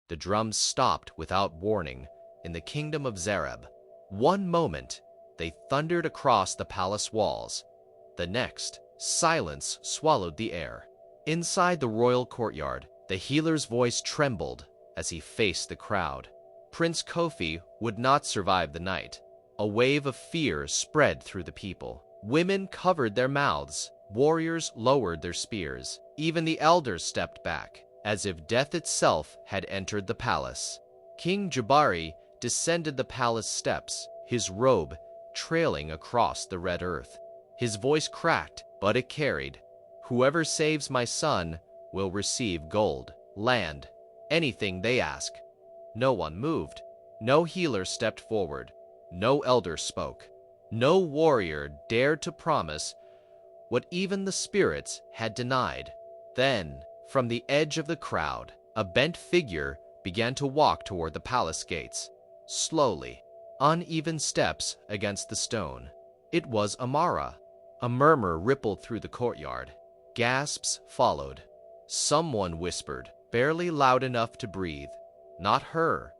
The drums stopped without warning in the Kingdom of Zareb. One moment, they thundered across the palace walls. The next, silence swallowed the air. Inside the royal courtyard, the healer's voice trembled as he faced the crowd. Prince Kofi would not survive the night. A wave of fear spread through the people. Women covered their mouths. Warriors lowered their spears. Even the elders stepped back, as if death itself had entered the palace. King Jabari descended the palace steps, his robe trailing across the red earth. His voice cracked, but it carried. "Whoever saves my son will receive gold, land, anything they ask." No one moved. No healer stepped forward. No elder spoke. No warrior dared to promise what even the spirits had denied. Then, from the edge of the crowd, a bent figure began to walk toward the palace gates. Slowly, uneven steps against the stone. It was Amara. A murmur rippled through the courtyard. Gasps followed. Someone whispered, barely loud enough to breathe, "Not her."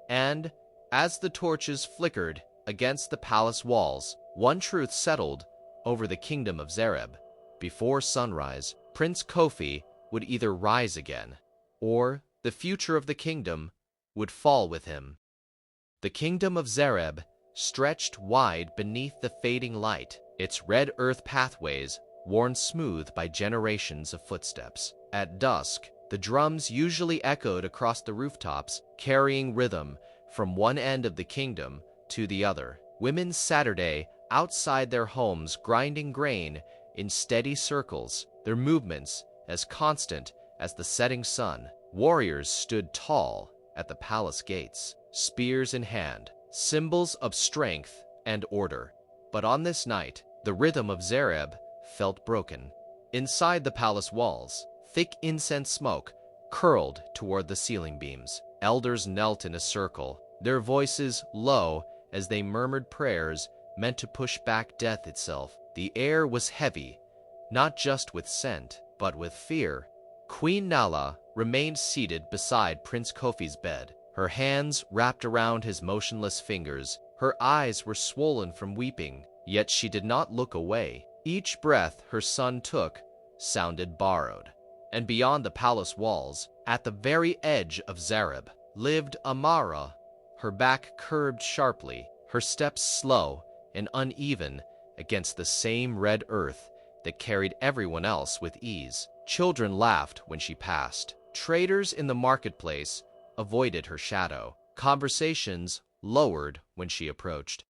And, as the torches flickered against the palace walls, one truth settled over the Kingdom of Zareb. Before sunrise, Prince Kofi would either rise again, or the future of the kingdom would fall with him. The Kingdom of Zareb stretched wide beneath the fading light, its red earth pathways worn smooth by generations of footsteps. At dusk, the drums usually echoed across the rooftops, carrying rhythm from one end of the kingdom to the other. Women Saturday outside their homes grinding grain in steady circles, their movements as constant as the setting sun. Warriors stood tall at the palace gates, spears in hand, symbols of strength and order. But on this night, the rhythm of Zareb felt broken. Inside the palace walls, thick incense smoke curled toward the ceiling beams. Elders knelt in a circle, their voices low as they murmured prayers meant to push back death itself. The air was heavy, not just with scent, but with fear. Queen Nala remained seated beside Prince Kofi's bed, her hands wrapped around his motionless fingers. Her eyes were swollen from weeping, yet she did not look away. Each breath her son took sounded borrowed. And beyond the palace walls, at the very edge of Zareb, lived Amara, her back curved sharply, her steps slow and uneven against the same red earth that carried everyone else with ease. Children laughed when she passed. Traders in the marketplace avoided her shadow. Conversations lowered when she approached.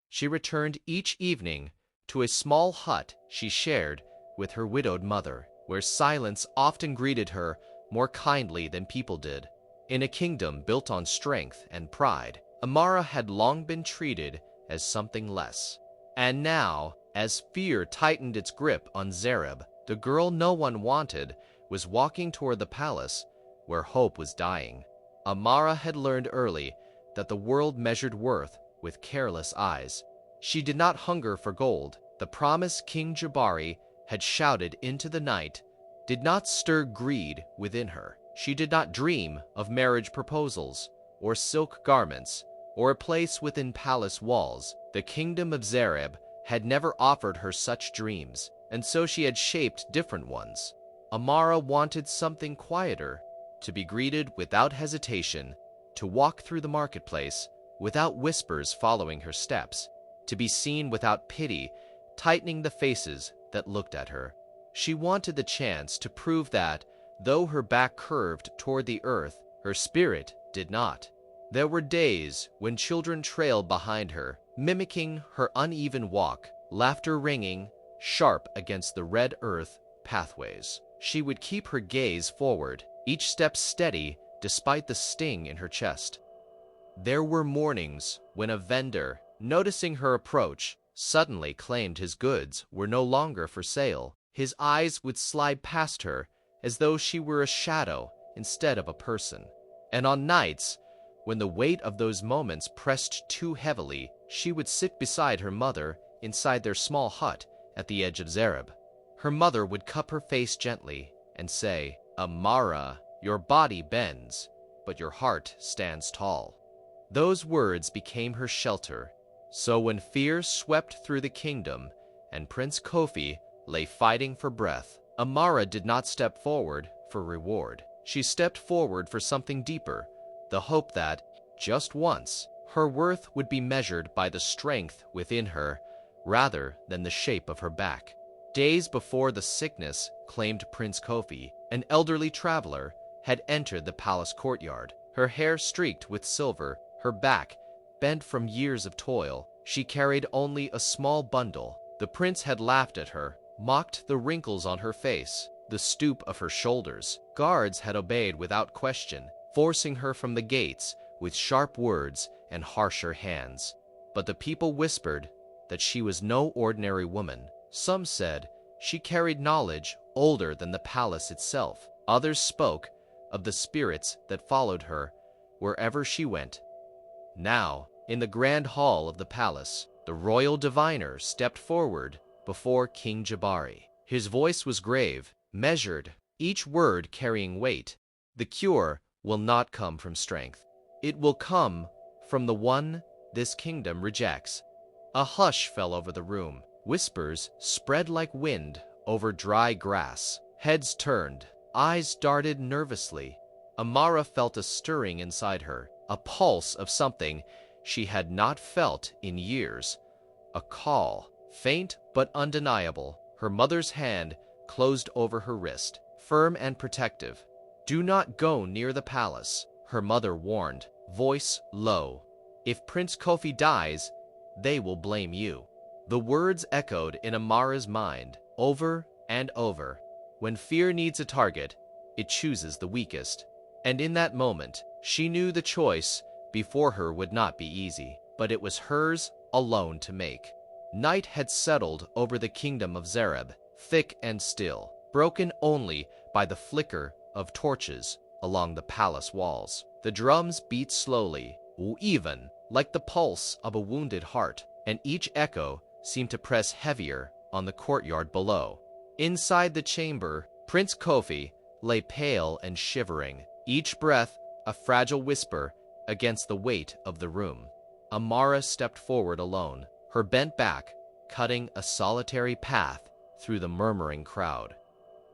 She returned each evening to a small hut she shared with her widowed mother, where silence often greeted her more kindly than people did. In a kingdom built on strength and pride, Amara had long been treated as something less. And now, as fear tightened its grip on Zareb, the girl no one wanted was walking toward the palace where hope was dying. Amara had learned early that the world measured worth with careless eyes. She did not hunger for gold. The promise King Jabari had shouted into the night did not stir greed within her. She did not dream of marriage proposals, or silk garments, or a place within palace walls. The Kingdom of Zareb had never offered her such dreams, and so she had shaped different ones. Amara wanted something quieter, to be greeted without hesitation, to walk through the marketplace without whispers following her steps, to be seen without pity tightening the faces that looked at her. She wanted the chance to prove that, though her back curved toward the earth, her spirit did not. There were days when children trailed behind her, mimicking her uneven walk, laughter ringing sharp against the red earth pathways. She would keep her gaze forward, each step steady despite the sting in her chest. There were mornings when a vendor, noticing her approach, suddenly claimed his goods were no longer for sale. His eyes would slide past her as though she were a shadow instead of a person. And on nights when the weight of those moments pressed too heavily, she would sit beside her mother inside their small hut at the edge of Zareb. Her mother would cup her face gently and say, "Amara, your body bends. but your heart stands tall." Those words became her shelter. So when fear swept through the kingdom and Prince Kofi lay fighting for breath, Amara did not step forward for reward. She stepped forward for something deeper, the hope that, just once, her worth would be measured by the strength within her rather than the shape of her back. Days before the sickness claimed Prince Kofi, an elderly traveler had entered the palace courtyard. Her hair streaked with silver, her back bent from years of toil. She carried only a small bundle. The prince had laughed at her, mocked the wrinkles on her face, the stoop of her shoulders. Guards had obeyed without question, forcing her from the gates with sharp words and harsher hands. But the people whispered that she was no ordinary woman. Some said she carried knowledge older than the palace itself. Others spoke of the spirits that followed her wherever she went. Now, in the grand hall of the palace, the royal diviner stepped forward before King Jabari. His voice was grave, measured, each word carrying weight. "The cure will not come from strength. It will come from the one this kingdom rejects." A hush fell over the room. Whispers spread like wind over dry grass. Heads turned, eyes darted nervously. Amara felt a stirring inside her, a pulse of something she had not felt in years. A call, faint but undeniable. Her mother's hand closed over her wrist, firm and protective. "Do not go near the palace," her mother warned, voice low. "If Prince Kofi dies, they will blame you." The words echoed in Amara's mind, over and over. When fear needs a target, it chooses the weakest. And in that moment, she knew the choice before her would not be easy, but it was hers alone to make. Night had settled over the kingdom of Zareb, thick and still, broken only by the flicker of torches along the palace walls. The drums beat slowly, even like the pulse of a wounded heart, and each echo seemed to press heavier on the courtyard below. Inside the chamber, Prince Kofi lay pale and shivering, each breath a fragile whisper against the weight of the room. Amara stepped forward alone, her bent back cutting a solitary path through the murmuring crowd.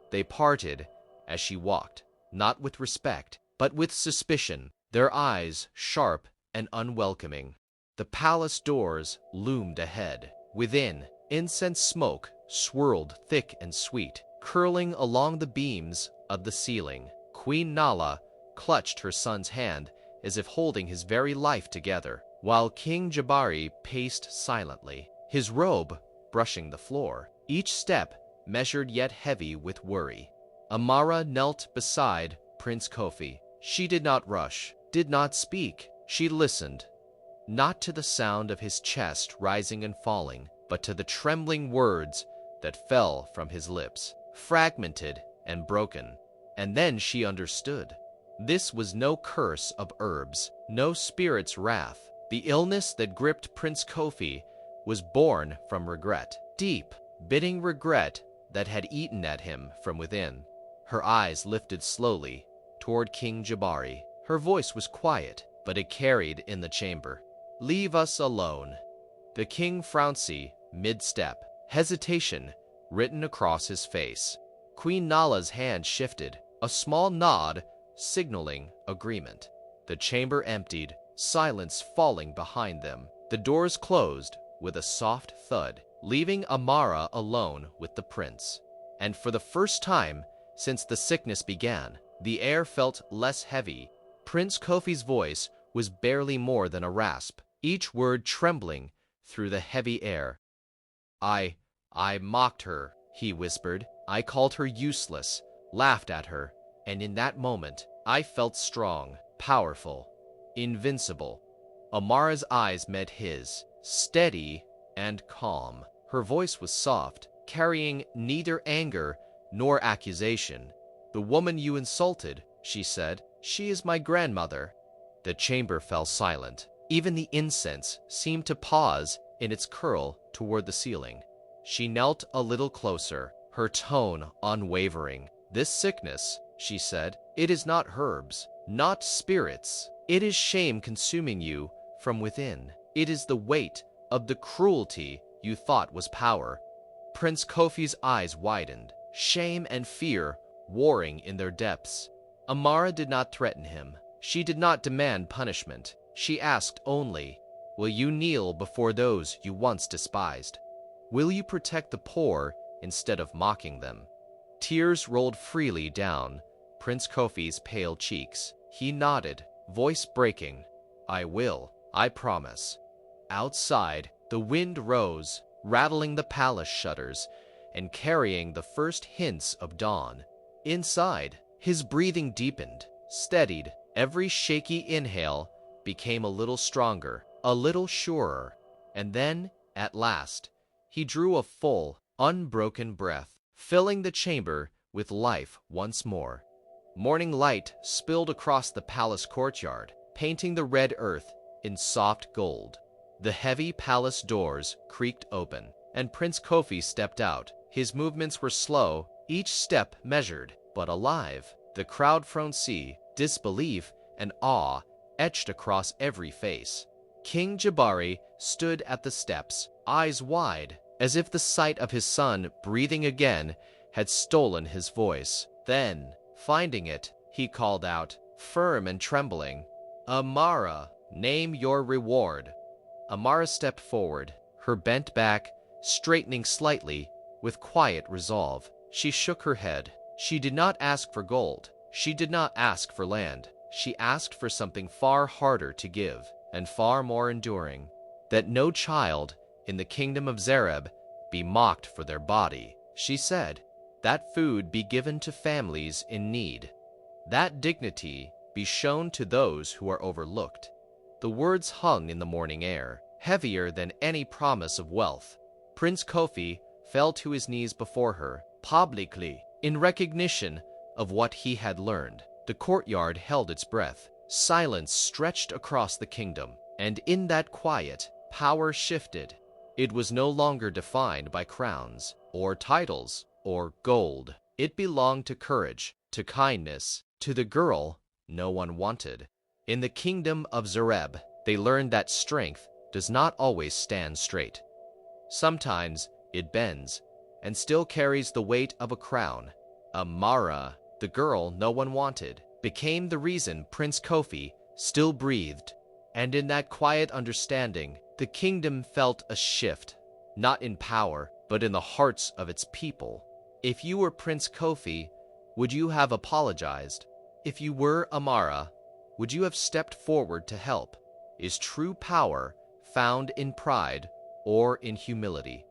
They parted as she walked, not with respect, but with suspicion, their eyes sharp and unwelcoming. The palace doors loomed ahead. Within, incense smoke swirled thick and sweet, curling along the beams of the ceiling. Queen Nala clutched her son's hand as if holding his very life together, while King Jabari paced silently, his robe brushing the floor, each step measured yet heavy with worry. Amara knelt beside Prince Kofi. She did not rush, did not speak. She listened, not to the sound of his chest rising and falling, but to the trembling words that fell from his lips, fragmented and broken. And then she understood. This was no curse of herbs, no spirit's wrath. The illness that gripped Prince Kofi was born from regret, deep, biting regret that had eaten at him from within. Her eyes lifted slowly toward King Jabari. Her voice was quiet, but it carried in the chamber. "Leave us alone." The king frowned mid-step, hesitation written across his face. Queen Nala's hand shifted, a small nod signaling agreement. The chamber emptied, silence falling behind them. The doors closed with a soft thud, leaving Amara alone with the prince. And for the first time since the sickness began, the air felt less heavy. Prince Kofi's voice was barely more than a rasp, each word trembling through the heavy air. I mocked her," he whispered. "I called her useless, laughed at her, and in that moment, I felt strong, powerful, invincible." Amara's eyes met his, steady and calm. Her voice was soft, carrying neither anger nor accusation. "The woman you insulted," she said, "she is my grandmother." The chamber fell silent. Even the incense seemed to pause in its curl toward the ceiling. She knelt a little closer, her tone unwavering. "This sickness," she said, "it is not herbs. not spirits. It is shame consuming you from within. It is the weight of the cruelty you thought was power. Prince Kofi's eyes widened, shame and fear warring in their depths. Amara did not threaten him. She did not demand punishment. She asked only, "Will you kneel before those you once despised? Will you protect the poor instead of mocking them?" Tears rolled freely down Prince Kofi's pale cheeks. He nodded, voice breaking, "I will, I promise." Outside, the wind rose, rattling the palace shutters and carrying the first hints of dawn. Inside, his breathing deepened, steadied. Every shaky inhale became a little stronger, a little surer. And then, at last, he drew a full, unbroken breath, filling the chamber with life once more. Morning light spilled across the palace courtyard, painting the red earth in soft gold. The heavy palace doors creaked open, and Prince Kofi stepped out. His movements were slow, each step measured, but alive. The crowd frowned, disbelief and awe etched across every face. King Jabari stood at the steps, eyes wide, as if the sight of his son breathing again had stolen his voice. Then, finding it, he called out, firm and trembling, "Amara, name your reward." Amara stepped forward, her bent back straightening slightly with quiet resolve. She shook her head. She did not ask for gold. She did not ask for land. She asked for something far harder to give and far more enduring, that no child in the Kingdom of Zareb be mocked for their body. She said, that food be given to families in need, that dignity be shown to those who are overlooked. The words hung in the morning air, heavier than any promise of wealth. Prince Kofi fell to his knees before her, publicly, in recognition of what he had learned. The courtyard held its breath. Silence stretched across the kingdom, and in that quiet, power shifted. It was no longer defined by crowns, or titles, or gold. It belonged to courage, to kindness, to the girl no one wanted. In the Kingdom of Zareb, they learned that strength does not always stand straight. Sometimes it bends, and still carries the weight of a crown. Amara, the girl no one wanted, became the reason Prince Kofi still breathed. And in that quiet understanding, the kingdom felt a shift, not in power, but in the hearts of its people. If you were Prince Kofi, would you have apologized? If you were Amara, would you have stepped forward to help? Is true power found in pride or in humility?